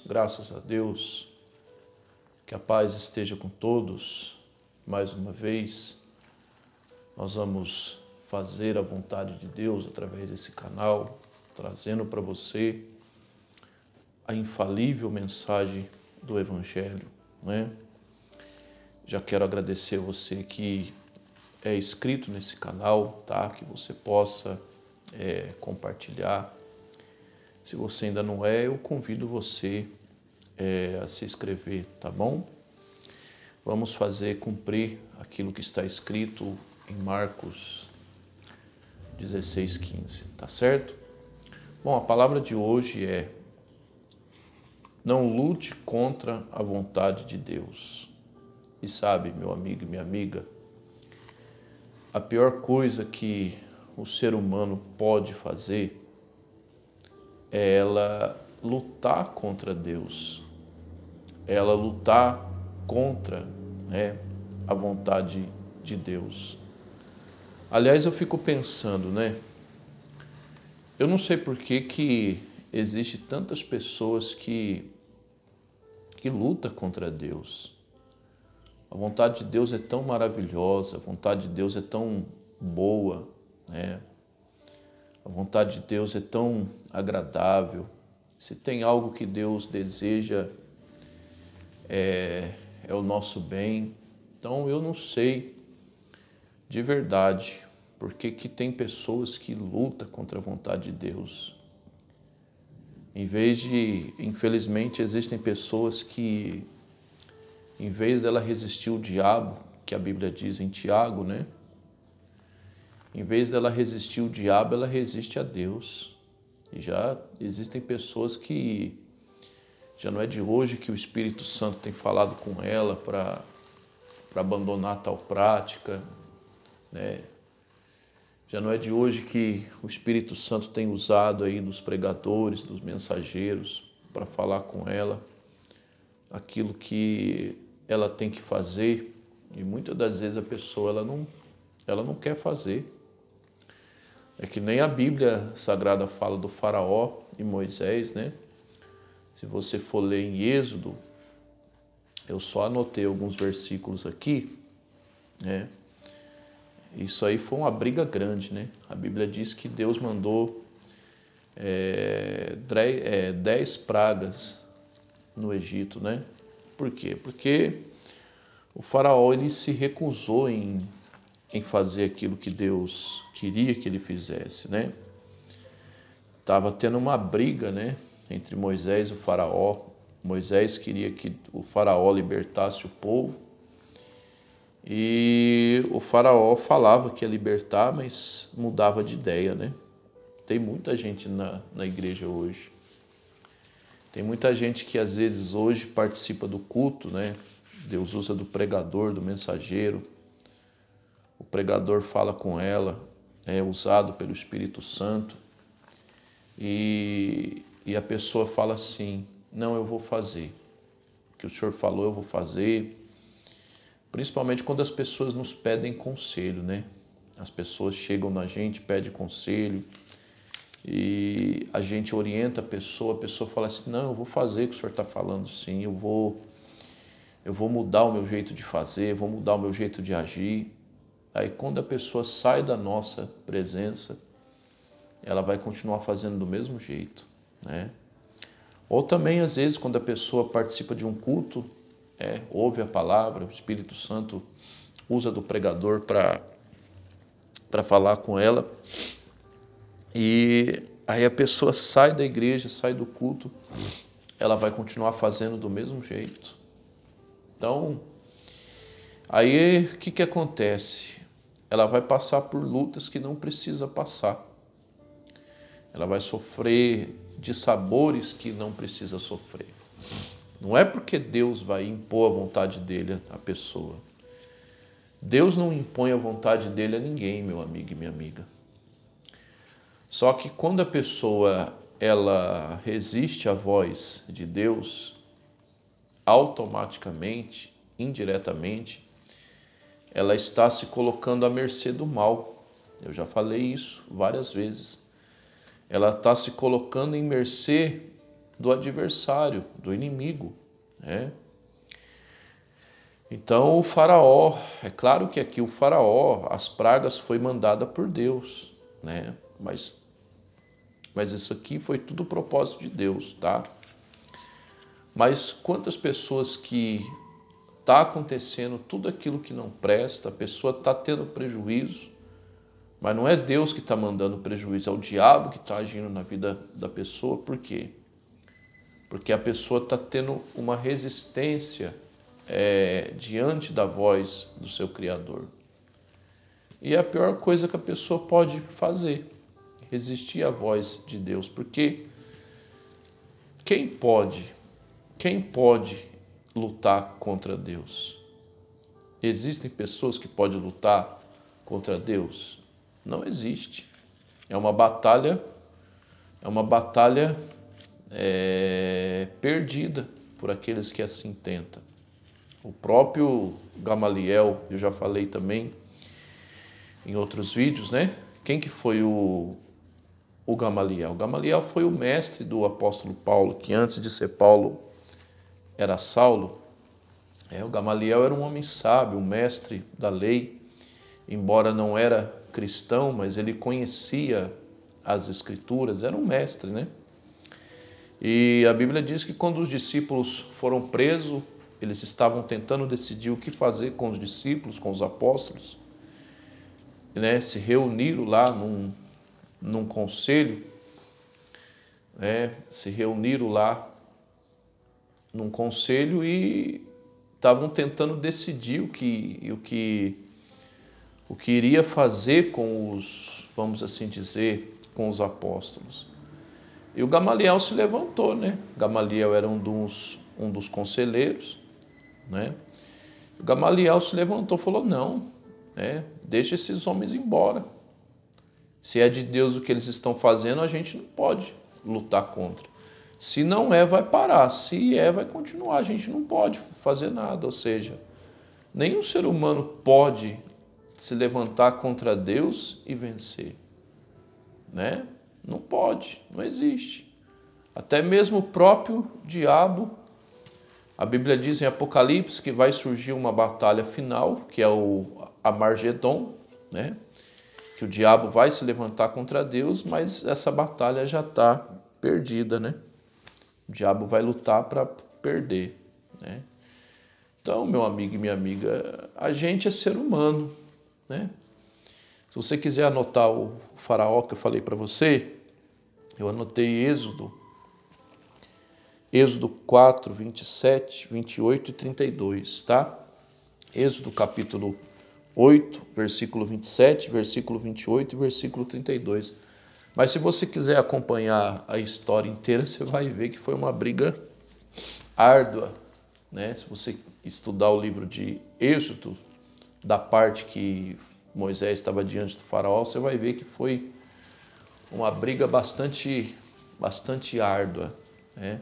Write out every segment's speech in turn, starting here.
graças a Deus. Que a paz esteja com todos. Mais uma vez, nós vamos fazer a vontade de Deus através desse canal, trazendo para você a infalível mensagem do Evangelho, né? Já quero agradecer a você que é inscrito nesse canal, tá? Que você possa compartilhar. Se você ainda não é, eu convido você a se inscrever, tá bom? Vamos fazer cumprir aquilo que está escrito em Marcos 16:15, tá certo? Bom, a palavra de hoje é: não lute contra a vontade de Deus. E sabe, meu amigo e minha amiga, a pior coisa que o ser humano pode fazer é ela lutar contra Deus, ela lutar contra, né, a vontade de Deus. Aliás, eu fico pensando, né? Eu não sei por que existe tantas pessoas que lutam contra Deus. A vontade de Deus é tão maravilhosa, a vontade de Deus é tão boa, né? A vontade de Deus é tão agradável. Se tem algo que Deus deseja, é o nosso bem. Então eu não sei de verdade por que tem pessoas que lutam contra a vontade de Deus. Infelizmente, existem pessoas que, em vez dela resistir ao diabo, que a Bíblia diz em Tiago, né? Em vez dela resistir ao diabo, ela resiste a Deus. E já existem pessoas que, já não é de hoje que o Espírito Santo tem falado com ela para abandonar tal prática, né? Já não é de hoje que o Espírito Santo tem usado aí dos pregadores, dos mensageiros, para falar com ela aquilo que ela tem que fazer. E muitas das vezes a pessoa ela não quer fazer. É que nem a Bíblia Sagrada fala do Faraó e Moisés, né? Se você for ler em Êxodo, eu só anotei alguns versículos aqui, né? Isso aí foi uma briga grande, né? A Bíblia diz que Deus mandou 10 pragas no Egito, né? Por quê? Porque o Faraó ele se recusou em fazer aquilo que Deus queria que ele fizesse, né? Estava tendo uma briga, né, entre Moisés e o Faraó. Moisés queria que o Faraó libertasse o povo e o Faraó falava que ia libertar, mas mudava de ideia, né? Tem muita gente na igreja hoje. Tem muita gente que às vezes hoje participa do culto, né? Deus usa do pregador, do mensageiro. O pregador fala com ela, é usado pelo Espírito Santo. E a pessoa fala assim: não, eu vou fazer. O que o senhor falou, eu vou fazer. Principalmente quando as pessoas nos pedem conselho, né? As pessoas chegam na gente, pedem conselho. E a gente orienta a pessoa fala assim: não, eu vou fazer o que o senhor está falando, sim. Eu vou mudar o meu jeito de fazer, vou mudar o meu jeito de agir. Aí quando a pessoa sai da nossa presença, ela vai continuar fazendo do mesmo jeito, né? Ou também, às vezes, quando a pessoa participa de um culto, ouve a palavra, o Espírito Santo usa do pregador para falar com ela, e aí a pessoa sai da igreja, sai do culto, ela vai continuar fazendo do mesmo jeito. Então, aí o que acontece? Ela vai passar por lutas que não precisa passar. Ela vai sofrer de sabores que não precisa sofrer. Não é porque Deus vai impor a vontade dele à pessoa. Deus não impõe a vontade dele a ninguém, meu amigo e minha amiga. Só que quando a pessoa ela resiste à voz de Deus, automaticamente, indiretamente, ela está se colocando à mercê do mal. Eu já falei isso várias vezes. Ela está se colocando em mercê do adversário, do inimigo, né? Então o faraó, é claro que aqui o faraó, as pragas foi mandada por Deus, né? Mas isso aqui foi tudo propósito de Deus, tá? Mas quantas pessoas que está acontecendo tudo aquilo que não presta, a pessoa está tendo prejuízo, mas não é Deus que está mandando prejuízo, é o diabo que está agindo na vida da pessoa. Por quê? Porque a pessoa está tendo uma resistência diante da voz do seu Criador. E é a pior coisa que a pessoa pode fazer, resistir à voz de Deus, porque quem pode lutar contra Deus? Existem pessoas que podem lutar contra Deus? Não existe. É uma batalha perdida por aqueles que assim tentam. O próprio Gamaliel, eu já falei também em outros vídeos, né? Quem que foi o Gamaliel? O Gamaliel foi o mestre do apóstolo Paulo, que antes de ser Paulo era Saulo. O Gamaliel era um homem sábio, um mestre da lei, embora não era cristão, mas ele conhecia as escrituras, era um mestre, né? E a Bíblia diz que quando os discípulos foram presos, eles estavam tentando decidir o que fazer com os discípulos, com os apóstolos, né? Se reuniram lá num conselho, né? Se reuniram lá num conselho e estavam tentando decidir o que iria fazer com os, vamos assim dizer, com os apóstolos. E o Gamaliel se levantou, né? Gamaliel era um dos conselheiros, né? O Gamaliel se levantou e falou: não, né? Deixa esses homens embora. Se é de Deus o que eles estão fazendo, a gente não pode lutar contra. Se não é, vai parar. Se é, vai continuar. A gente não pode fazer nada. Ou seja, nenhum ser humano pode se levantar contra Deus e vencer, né? Não pode, não existe. Até mesmo o próprio diabo, a Bíblia diz em Apocalipse que vai surgir uma batalha final, que é o Armagedon, né? Que o diabo vai se levantar contra Deus, mas essa batalha já está perdida, né? O diabo vai lutar para perder, né? Então, meu amigo e minha amiga, a gente é ser humano, né? Se você quiser anotar o faraó que eu falei para você, eu anotei Êxodo 4, 27, 28 e 32, tá? Êxodo capítulo 8, versículo 27, versículo 28 e versículo 32. Mas se você quiser acompanhar a história inteira, você vai ver que foi uma briga árdua, né? Se você estudar o livro de Êxodo, da parte que Moisés estava diante do faraó, você vai ver que foi uma briga bastante árdua, né?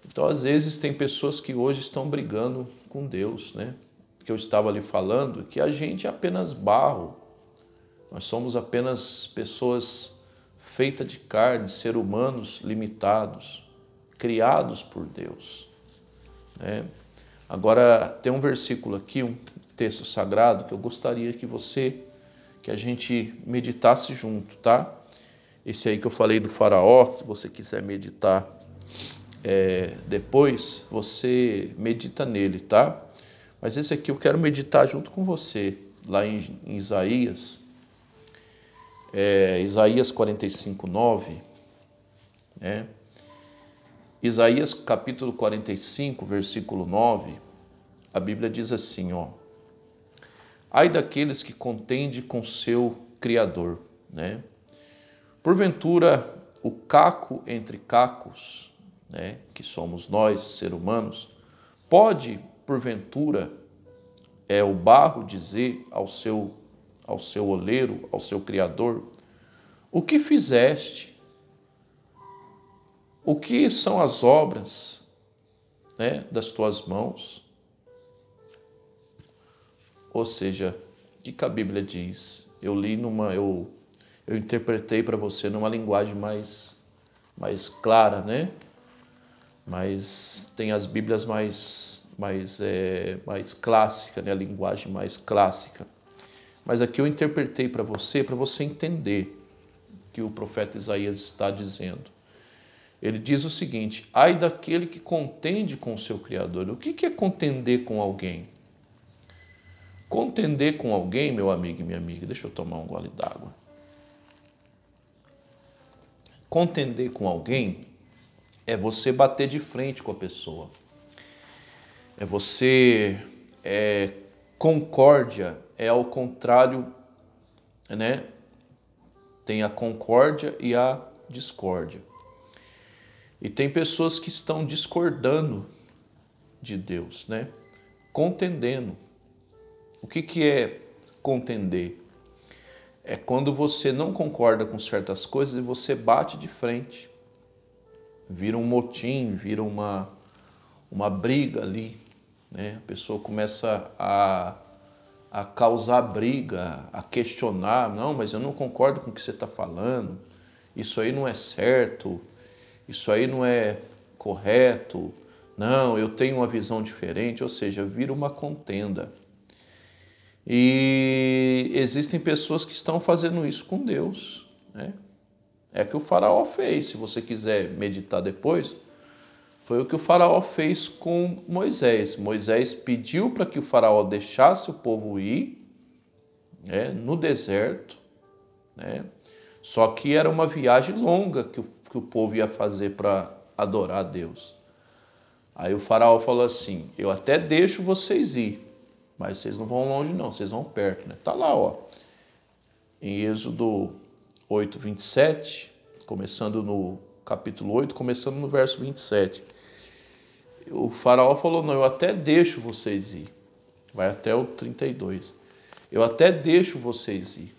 Então, às vezes, tem pessoas que hoje estão brigando com Deus, né? Que eu estava ali falando, que a gente é apenas barro, nós somos apenas pessoas feitas de carne, seres humanos limitados, criados por Deus, né? Agora, tem um versículo aqui, um texto sagrado, que eu gostaria que a gente meditasse junto, tá? Esse aí que eu falei do faraó, se você quiser meditar depois, você medita nele, tá? Mas esse aqui eu quero meditar junto com você, lá em Isaías, Isaías 45, 9, né? Isaías capítulo 45, versículo 9, a Bíblia diz assim, ó: ai daqueles que contendem com seu Criador, né? Porventura, o caco entre cacos, né, que somos nós, seres humanos, pode, porventura, o barro dizer ao seu oleiro, ao seu Criador: o que fizeste? O que são as obras, né, das tuas mãos? Ou seja, o que a Bíblia diz? Eu interpretei para você numa linguagem mais mais clara, né? Mas tem as Bíblias mais clássicas, né? A linguagem mais clássica. Mas aqui eu interpretei para você entender o que o profeta Isaías está dizendo. Ele diz o seguinte: ai daquele que contende com o seu Criador. O que é contender com alguém? Contender com alguém, meu amigo e minha amiga, deixa eu tomar um gole d'água. Contender com alguém é você bater de frente com a pessoa. É você... concórdia é ao contrário, né? Tem a concórdia e a discórdia. E tem pessoas que estão discordando de Deus, né? Contendendo. O que é contender? É quando você não concorda com certas coisas e você bate de frente. Vira um motim, vira uma briga ali, né? A pessoa começa a causar briga, a questionar. Não, mas eu não concordo com o que você está falando. Isso aí não é certo. Isso aí não é correto. Não, eu tenho uma visão diferente. Ou seja, vira uma contenda. E existem pessoas que estão fazendo isso com Deus, né? É o que o faraó fez. Se você quiser meditar depois, foi o que o faraó fez com Moisés. Moisés pediu para que o faraó deixasse o povo ir, né, no deserto, né? Só que era uma viagem longa que o povo ia fazer para adorar a Deus. Aí o faraó falou assim: eu até deixo vocês ir, mas vocês não vão longe não, vocês vão perto, né? Tá lá, ó, em Êxodo 8, 27, começando no capítulo 8, começando no verso 27. O faraó falou: não, eu até deixo vocês ir. Vai até o 32. Eu até deixo vocês ir,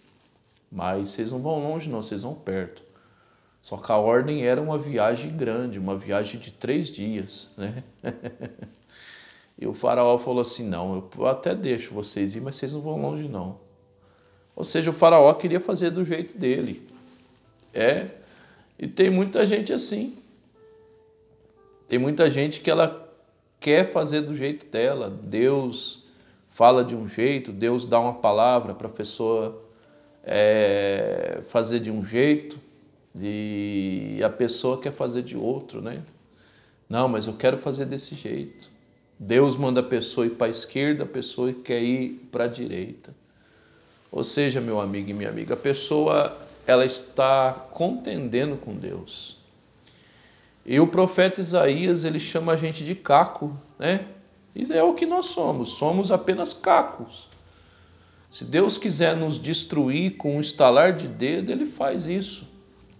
mas vocês não vão longe não, vocês vão perto. Só que a ordem era uma viagem grande, uma viagem de 3 dias, né? E o faraó falou assim: não, eu até deixo vocês ir, mas vocês não vão longe não. Ou seja, o faraó queria fazer do jeito dele. E tem muita gente assim. Tem muita gente que ela quer fazer do jeito dela. Deus fala de um jeito, Deus dá uma palavra para a pessoa fazer de um jeito, e a pessoa quer fazer de outro, né? Não, mas eu quero fazer desse jeito. Deus manda a pessoa ir para a esquerda, a pessoa quer ir para a direita. Ou seja, meu amigo e minha amiga, a pessoa ela está contendendo com Deus. E o profeta Isaías, ele chama a gente de caco, né? E é o que nós somos apenas cacos. Se Deus quiser nos destruir com um estalar de dedo, ele faz isso,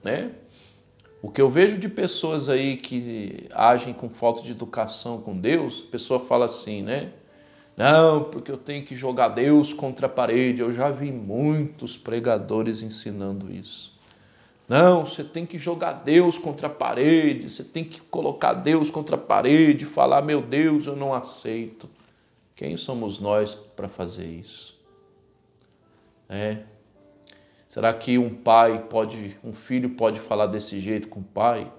né? O que eu vejo de pessoas aí que agem com falta de educação com Deus, a pessoa fala assim, né? Não, porque eu tenho que jogar Deus contra a parede. Eu já vi muitos pregadores ensinando isso. Não, você tem que jogar Deus contra a parede, você tem que colocar Deus contra a parede, falar, meu Deus, eu não aceito. Quem somos nós para fazer isso? Será que um filho pode falar desse jeito com o pai?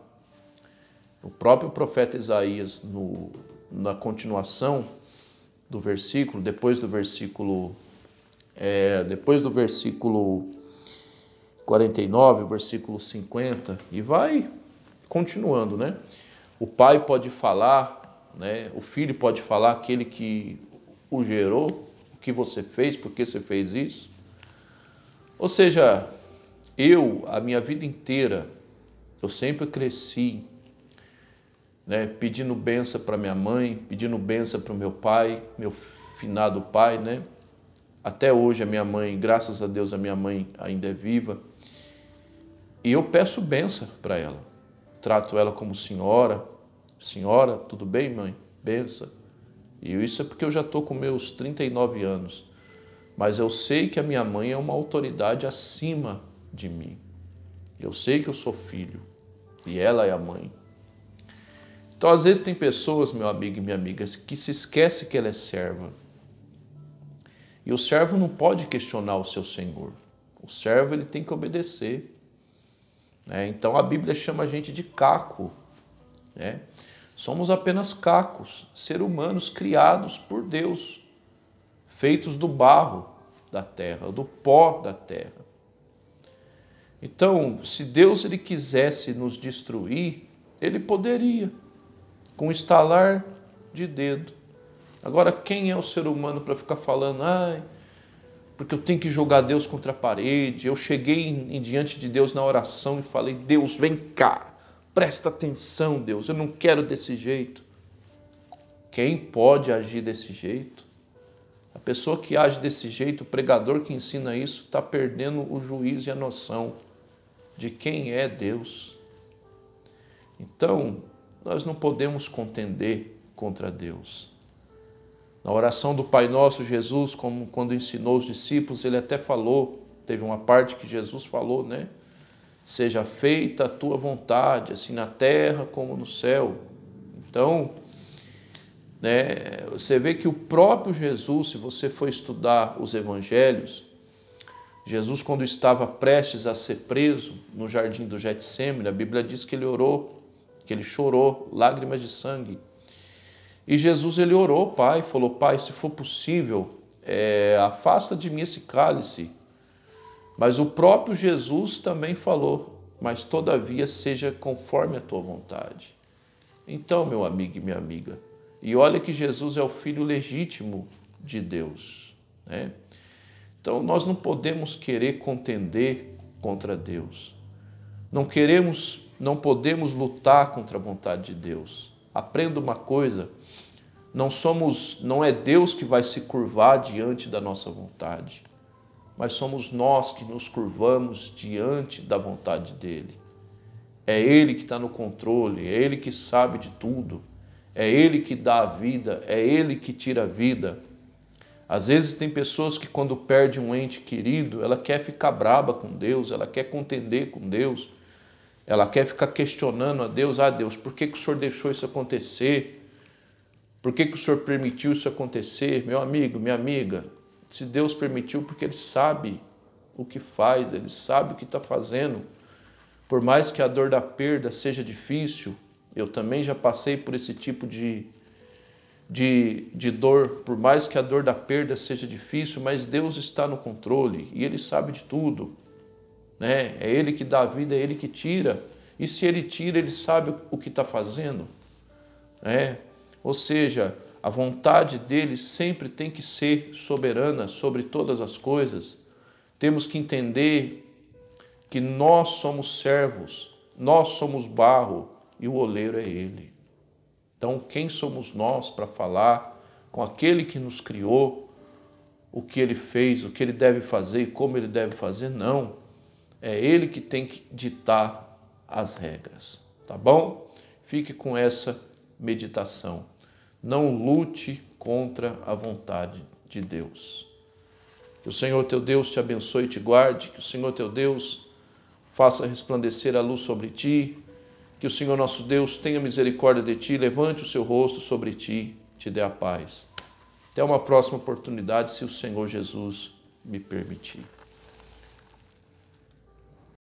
O próprio profeta Isaías, na continuação do versículo, depois do versículo 49, versículo 50, e vai continuando, né? O pai pode falar, né? O filho pode falar, aquele que o gerou, o que você fez, por que você fez isso. Ou seja, a minha vida inteira, eu sempre cresci, né, pedindo bênção para minha mãe, pedindo bênção para o meu pai, meu finado pai, né? Até hoje a minha mãe, graças a Deus, a minha mãe ainda é viva. E eu peço bênção para ela. Trato ela como senhora. Senhora, tudo bem, mãe? Bênção. E isso é porque eu já estou com meus 39 anos. Mas eu sei que a minha mãe é uma autoridade acima de mim. Eu sei que eu sou filho. E ela é a mãe. Então, às vezes tem pessoas, meu amigo e minha amiga, que se esquece que ela é serva. E o servo não pode questionar o seu senhor. O servo ele tem que obedecer. né? Então a Bíblia chama a gente de caco, né? Somos apenas cacos, seres humanos criados por Deus, feitos do barro da terra, do pó da terra. Então, se Deus ele quisesse nos destruir, ele poderia, com um estalar de dedo. Agora, quem é o ser humano para ficar falando, porque eu tenho que jogar Deus contra a parede? Eu cheguei em diante de Deus na oração e falei, Deus, vem cá, presta atenção, Deus, eu não quero desse jeito. Quem pode agir desse jeito? A pessoa que age desse jeito, o pregador que ensina isso, está perdendo o juízo e a noção de quem é Deus. Então, nós não podemos contender contra Deus. Na oração do Pai Nosso, Jesus, como quando ensinou os discípulos, ele até falou, teve uma parte que Jesus falou, né? Seja feita a tua vontade, assim na terra como no céu. Então, né, você vê que o próprio Jesus, se você for estudar os evangelhos, Jesus, quando estava prestes a ser preso no jardim do Getsêmani, a Bíblia diz que ele orou, que ele chorou, lágrimas de sangue. E Jesus, ele orou, Pai, falou, Pai, se for possível, afasta de mim esse cálice. Mas o próprio Jesus também falou, mas todavia seja conforme a tua vontade. Então, meu amigo e minha amiga, e olha que Jesus é o Filho legítimo de Deus, né? Então, nós não podemos querer contender contra Deus. Não podemos lutar contra a vontade de Deus. Aprenda uma coisa, não é Deus que vai se curvar diante da nossa vontade, mas somos nós que nos curvamos diante da vontade dele. É ele que está no controle, é ele que sabe de tudo, é ele que dá a vida, é ele que tira a vida. Às vezes tem pessoas que quando perde um ente querido, ela quer ficar braba com Deus, ela quer contender com Deus, ela quer ficar questionando a Deus, Deus, por que o Senhor deixou isso acontecer? Por que o Senhor permitiu isso acontecer? Meu amigo, minha amiga, se Deus permitiu, porque Ele sabe o que faz, Ele sabe o que está fazendo. Por mais que a dor da perda seja difícil, eu também já passei por esse tipo de dor, por mais que a dor da perda seja difícil, mas Deus está no controle e Ele sabe de tudo, né? É Ele que dá a vida, é Ele que tira, e se Ele tira, Ele sabe o que está fazendo, né? Ou seja, a vontade dele sempre tem que ser soberana sobre todas as coisas. Temos que entender que nós somos servos, nós somos barro e o oleiro é Ele. Então, quem somos nós para falar com aquele que nos criou, o que Ele fez, o que Ele deve fazer e como Ele deve fazer? Não. É Ele que tem que ditar as regras, tá bom? Fique com essa meditação. Não lute contra a vontade de Deus. Que o Senhor teu Deus te abençoe e te guarde, que o Senhor teu Deus faça resplandecer a luz sobre ti, que o Senhor nosso Deus tenha misericórdia de ti, levante o seu rosto sobre ti, te dê a paz. Até uma próxima oportunidade, se o Senhor Jesus me permitir.